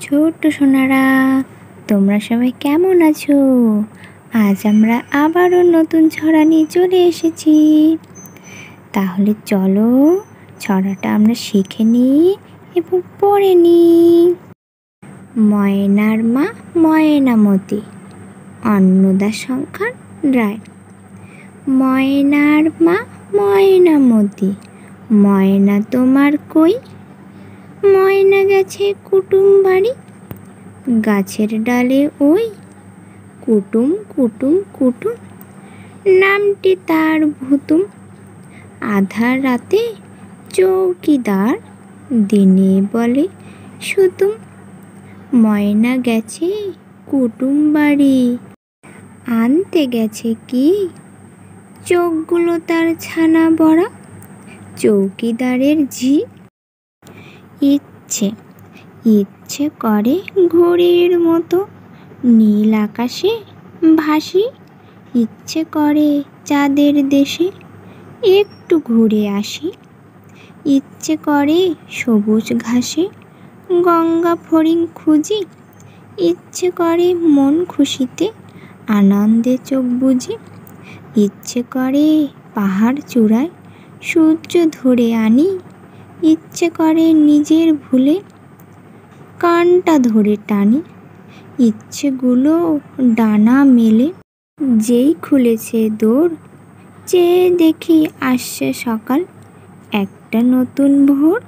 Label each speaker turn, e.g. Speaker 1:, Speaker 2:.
Speaker 1: ছোট্ট সোনারা, তোমরা সবাই কেমন আছো? আজ আমরা আবারও নতুন ছড়া নিয়ে চলে এসেছি। তাহলে চলো ছড়াটা আমরা শিখে নিই এবং পড়ে নিই। ময়নার মা ময়নামতি, অন্নদাশঙ্কর রায়। ময়নার মা ময়নামতি, ময়না তোমার কই? ময়না গেছে কুটুম বাড়ি, গাছের ডালে ওই কুটুম কুটুম কুটুম, নামটি তার ভুতুম। আধার রাতে চৌকিদার, দিনে বলে সুতুম। ময়না গেছে কুটুম বাড়ি, আনতে গেছে কি? চোখগুলো তার ছানা বড়া, চৌকিদারের ঝি। ইচ্ছে ইচ্ছে করে ঘড়ির মতো নীল আকাশে ভাসি। ইচ্ছে করে চাঁদের দেশে একটু ঘুরে আসি। ইচ্ছে করে সবুজ ঘাসে গঙ্গা ফড়িং খুঁজি। ইচ্ছে করে মন খুশিতে আনন্দে চোখ বুজি। ইচ্ছে করে পাহাড় চূড়ায় সূর্য ধরে আনি। ইচ্ছে করে নিজের ভুলে কানটা ধরে টানি। ইচ্ছেগুলো ডানা মেলে, যেই খুলেছে দোর, চেয়ে দেখি আসছে সকাল, একটা নতুন ভোর।